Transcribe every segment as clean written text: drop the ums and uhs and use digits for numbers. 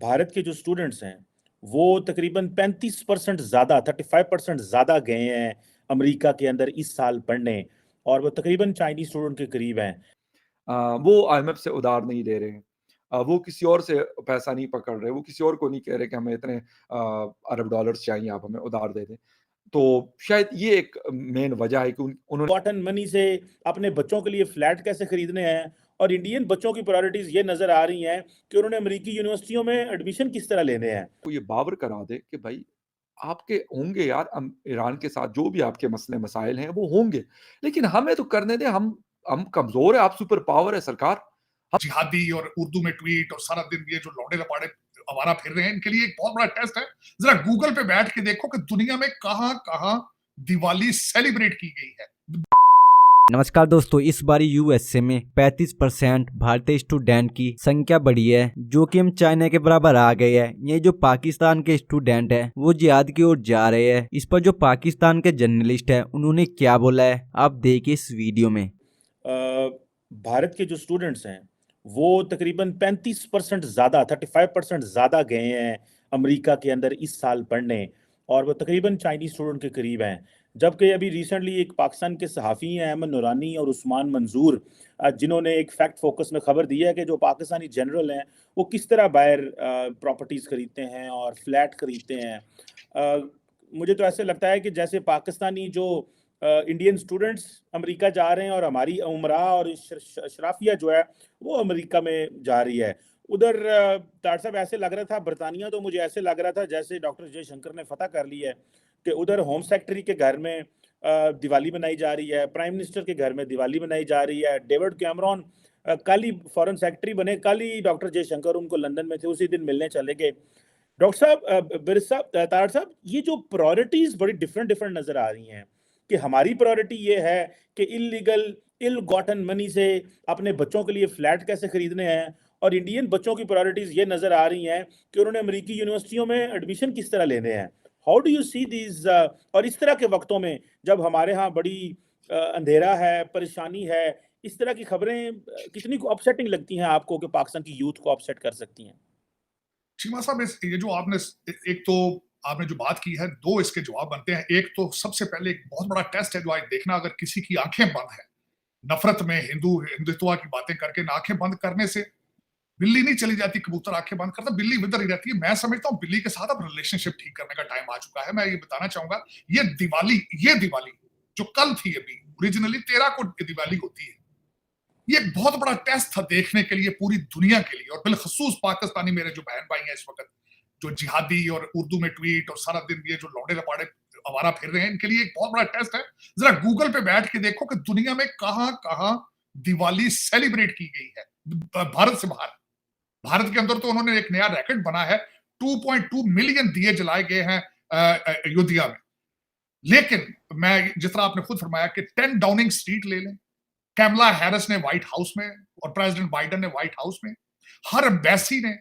भारत के जो स्टूडेंट्स हैं वो तकरीबन 35% ज़्यादा 35% ज़्यादा गए हैं अमेरिका के अंदर इस साल पढ़ने। और वो तकरीबन चाइनीज स्टूडेंट के करीब हैं। वो आईएमएफ से उधार नहीं ले रहे हैं। वो किसी और से पैसा नहीं पकड़ रहे, वो किसी और को नहीं कह रहे कि हमें इतने अरब डॉलर्स चाहिए, आप हमें उधार दे दें। तो शायद ये एक मेन वजह है कि उन्होंने कॉटन मनी से अपने बच्चों के लिए फ्लैट कैसे खरीदने हैं, और इंडियन बच्चों की प्रायोरिटीज ये नजर आ रही हैं कि उन्होंने अमेरिकी यूनिवर्सिटियों में एडमिशन किस तरह लेने हैं। को ये बावर करा दे कि भाई आपके होंगे यार, ईरान के साथ जो भी आपके मसले मसाइल हैं वो होंगे, लेकिन हमें तो करने दें। हम कमजोर है, आप सुपर पावर है सरकार। जिहादी और उर्दू में ट्वीट और सारा दिन ये जो लौंडे लपाड़े आवारा फिर रहे हैं, इनके लिए एक बहुत बड़ा टेस्ट है। जरा गूगल पे बैठ के देखो कि दुनिया में कहां कहां दिवाली सेलिब्रेट की गई है। नमस्कार दोस्तों, इस बार यूएसए में 35% भारतीय स्टूडेंट की संख्या बढ़ी है, जो कि हम चाइना के बराबर आ गए हैं। ये जो पाकिस्तान के स्टूडेंट हैं वो जिहाद की ओर जा रहे हैं। इस पर जो पाकिस्तान के जर्नलिस्ट हैं उन्होंने क्या बोला है, आप देखिए इस वीडियो में। भारत के जो स्टूडेंट्स हैं वो तकरीबन 35% ज़्यादा 35% ज़्यादा गए हैं अमेरिका के अंदर इस साल पढ़ने। और वो तकरीबन चाइनीज स्टूडेंट के करीब हैं। जबकि अभी रिसेंटली एक पाकिस्तान के सहाफ़ी हैं अहमद नूरानी और उस्मान मंजूर, जिन्होंने एक फैक्ट फोकस में खबर दी है कि जो पाकिस्तानी जनरल हैं वो किस तरह बाहर प्रॉपर्टीज़ खरीदते हैं और फ्लैट खरीदते हैं। मुझे तो ऐसे लगता है कि जैसे पाकिस्तानी जो इंडियन स्टूडेंट्स अमेरिका जा रहे हैं और हमारी उमरा और शराफिया जो है वो अमेरिका में जा रही है। उधर तार साहब ऐसे लग रहा था बरतानिया, तो मुझे ऐसे लग रहा था जैसे डॉक्टर जयशंकर ने फतह कर ली है कि उधर होम सेक्रेटरी के घर में दिवाली मनाई जा रही है, प्राइम मिनिस्टर के घर में दिवाली मनाई जा रही है। डेविड कैमरॉन कल ही फॉरेन सेक्रेटरी बने, कल ही डॉक्टर जयशंकर उनको लंदन में थे, उसी दिन मिलने चले गए। डॉक्टर साहब, बिरस साहब, तार साहब, ये जो प्रायोरिटीज बड़ी डिफरेंट डिफरेंट नजर आ रही हैं कि हमारी प्रायोरिटी ये है कि इलीगल इल गॉटन मनी से अपने बच्चों के लिए फ्लैट कैसे खरीदने हैं, और इंडियन बच्चों की प्रायोरिटीज ये नजर आ रही हैं कि उन्होंने अमेरिकी यूनिवर्सिटियों में एडमिशन किस तरह लेने हैं। How do you see these, और इस तरह के वक्तों में जब हमारे यहाँ बड़ी अंधेरा है, परेशानी है, इस तरह की खबरें कितनी को अपसेटिंग लगती हैं आपको कि पाकिस्तान की यूथ को अपसेट कर सकती हैं? चीमा साहब, ये जो आपने एक तो आपने जो बात की है, दो इसके जवाब बनते हैं। एक तो सबसे पहले एक बहुत बड़ा टेस्ट है जो आज देखना, अगर किसी की आंखें बंद है नफरत में, हिंदुत्व की बातें करके, ना आंखें बंद करने से बिल्ली नहीं चली जाती, कबूतर आंखें बंद करता बिल्ली विदर ही रहती है। मैं समझता हूँ बिल्ली के साथ अब रिलेशनशिप ठीक करने का टाइम आ चुका है। मैं ये बताना चाहूंगा, ये दिवाली जो कल थी, अभी ओरिजिनली 13 को दिवाली होती है। ये एक बहुत बड़ा टेस्ट था देखने के लिए पूरी दुनिया के लिए, और बिलखसूस पाकिस्तानी मेरे जो बहन भाई हैं इस वक्त, जो जिहादी और उर्दू में ट्वीट और सारा दिन ये जो लौंडे लपाड़े आवारा फिर रहे हैं, इनके लिए एक बहुत बड़ा टेस्ट है। जरा गूगल पे बैठ के देखो कि दुनिया में कहां कहां दिवाली सेलिब्रेट की गई है भारत से बाहर। भारत के अंदर तो उन्होंने एक नया रैकेट बना है, 2.2 मिलियन दिए जलाए गए हैं अयोध्या में। लेकिन मैं, जिस तरह आपने खुद फरमाया कि 10 डाउनिंग स्ट्रीट ले लें, कैमला हैरिस ने व्हाइट हाउस में और प्रेसिडेंट बाइडेन ने व्हाइट हाउस में, हर एम्बेसी ने,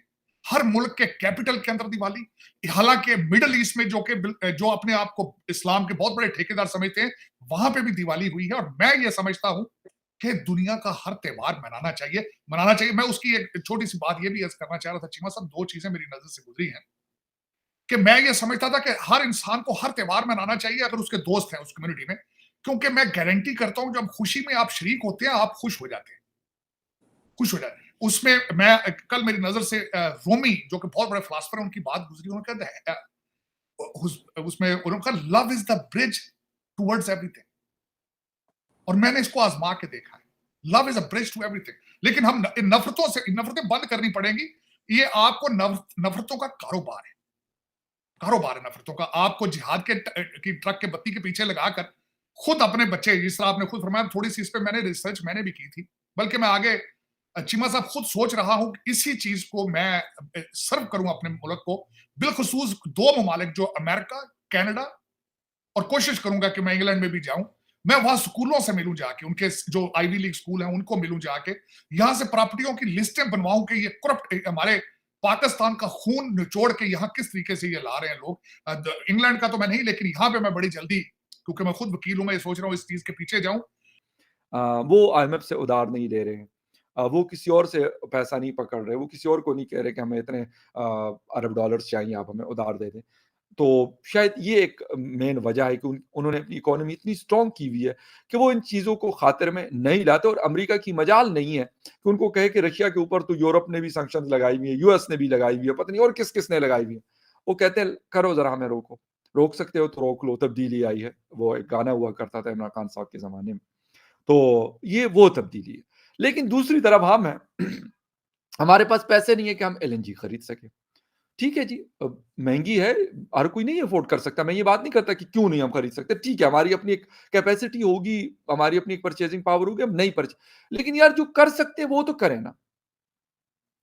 हर मुल्क के कैपिटल के अंदर दिवाली। हालांकि मिडिल ईस्ट में जो अपने आप को इस्लाम के बहुत बड़े ठेकेदार समझते हैं, वहां पे भी दिवाली हुई है। और मैं ये समझता हूं कि दुनिया का हर त्योहार मनाना चाहिए। मैं उसकी एक छोटी सी बात ये भी अर्ज करना चाह रहा था चीमा साहब, दो चीजें मेरी नजर से गुजरी हैं कि मैं ये समझता था कि हर इंसान को हर त्योहार मनाना चाहिए अगर उसके दोस्त हैं उस कम्युनिटी में, क्योंकि मैं गारंटी करता हूं जब खुशी में आप शरीक होते हैं आप खुश हो जाते हैं, खुश हो जाते हैं। उसमें मैं कल मेरी नजर से रोमी, जो कि बहुत बड़े फिलोसफर हैं, उनकी बात गुजरी। उन्होंने कहा love is the bridge towards everything, और मैंने इसको आजमा के देखा है। Love is a bridge to everything. लेकिन हम नफरतें बंद करनी पड़ेंगी। ये आपको नफरतों का कारोबार है नफरतों का। आपको जिहाद की ट्रक के बत्ती के पीछे लगाकर खुद अपने बच्चे, जिस तरह आपने खुद फरमाया, थोड़ी सी इस पे मैंने रिसर्च मैंने भी की थी, बल्कि मैं आगे चीमा साहब खुद सोच रहा हूं कि इसी चीज को मैं सर्व करूं अपने मुल्क को, बिलखसूस दो ममालिक जो अमेरिका, कनाडा, और कोशिश करूंगा कि मैं इंग्लैंड में भी जाऊं। मैं वहां स्कूलों से मिलूं जाके, उनके जो आईवी लीग स्कूल हैं उनको मिलूं जाके, यहां से प्रॉपर्टियों की लिस्टें बनवाऊं कि ये करप्ट हमारे पाकिस्तान का खून निचोड़ के यहाँ किस तरीके से ये ला रहे हैं लोग। इंग्लैंड का तो मैं नहीं, लेकिन यहाँ पे मैं बड़ी जल्दी, क्योंकि मैं खुद वकील हूं, मैं सोच रहा हूँ इस चीज के पीछे जाऊं। वो आईएमएफ से उधार नहीं ले रहे हैं। वो किसी और से पैसा नहीं पकड़ रहे, वो किसी और को नहीं कह रहे कि हमें इतने अरब डॉलर्स चाहिए, आप हमें उधार दे दें। तो शायद ये एक मेन वजह है कि उन्होंने अपनी इकोनॉमी इतनी स्ट्रॉन्ग की हुई है कि वो इन चीज़ों को खातिर में नहीं लाते, और अमेरिका की मजाल नहीं है कि उनको कहे कि रशिया के ऊपर तो यूरोप ने भी सैंक्शंस लगाई हुई है, यूएस ने भी लगाई हुई है, पता नहीं और किस-किस ने लगाई हुई है। वो कहते हैं करो ज़रा हमें रोको, रोक सकते हो तो रोक लो, तब्दीली आई है। वो एक गाना हुआ करता था इमरान खान साहब के ज़माने में। तो ये वो तब्दीली है। लेकिन दूसरी तरफ हम हैं हमारे पास पैसे नहीं है कि हम एलएनजी खरीद सकें। ठीक है जी, महँगी है, हर कोई नहीं अफ़ोर्ड कर सकता। मैं ये बात नहीं करता कि क्यों नहीं हम खरीद सकते। ठीक है, हमारी अपनी एक कैपेसिटी होगी, हमारी अपनी एक परचेज़िंग पावर होगी, हम नहीं परच लेकिन यार जो कर सकते हैं वो तो करें ना,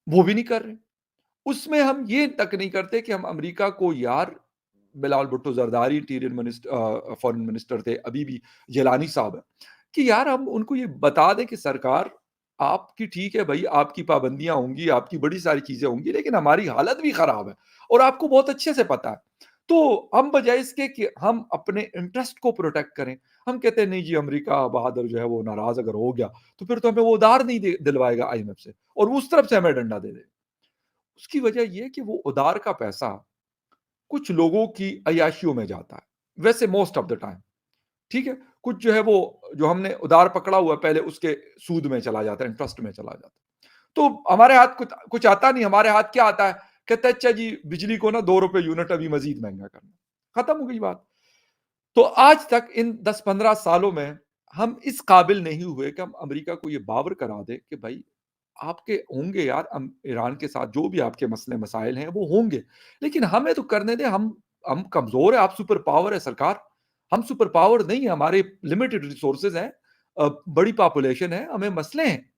वो भी नहीं कर रहे। उसमें हम ये तक नहीं करते कि हम अमेरिका को यार बिलावल भुट्टो ज़रदारी फ़ॉरेन मिनिस्टर थे, अभी भी जिलानी साहब हैं, कि यार हम उनको ये बता दें कि सरकार आपकी ठीक है भई, आपकी पाबंदियाँ होंगी, आपकी बड़ी सारी चीज़ें होंगी, लेकिन हमारी हालत भी खराब है और आपको बहुत अच्छे से पता है। तो हम बजाए इसके कि हम अपने इंटरेस्ट को प्रोटेक्ट करें, हम कहते हैं नहीं जी अमेरिका बहादुर जो है वो नाराज़ अगर हो गया, तो फिर तो हमें वो उधार नहीं दिलवाएगा आईएमएफ से और उस तरफ से हमें डंडा दे देगा। उसकी वजह ये है कि वो उधार का पैसा कुछ लोगों की अय्याशियों में जाता है, वैसे मोस्ट ऑफ द टाइम, ठीक है? कुछ जो है वो जो हमने उधार पकड़ा हुआ है पहले उसके सूद में चला जाता है, इंटरेस्ट में चला जाता है। तो हमारे हाथ कुछ कुछ आता नहीं, हमारे हाथ क्या आता है? कहते हैं अच्छा जी बिजली को ना ₹2 यूनिट अभी मज़ीद महँगा करना, खत्म हो गई बात। तो आज तक इन 10-15 सालों में हम इस काबिल नहीं हुए कि हम अमेरिका को ये बावर करा दें कि भाई आपके होंगे यार ईरान के साथ जो भी आपके मसले मसाइल हैं वो होंगे, लेकिन हमें तो करने दें, हम कमज़ोर हैं, आप सुपर पावर है सरकार, हम सुपर पावर नहीं है, हमारे लिमिटेड रिसोर्सेज़ हैं, बड़ी पॉपुलेशन है, हमें मसले हैं।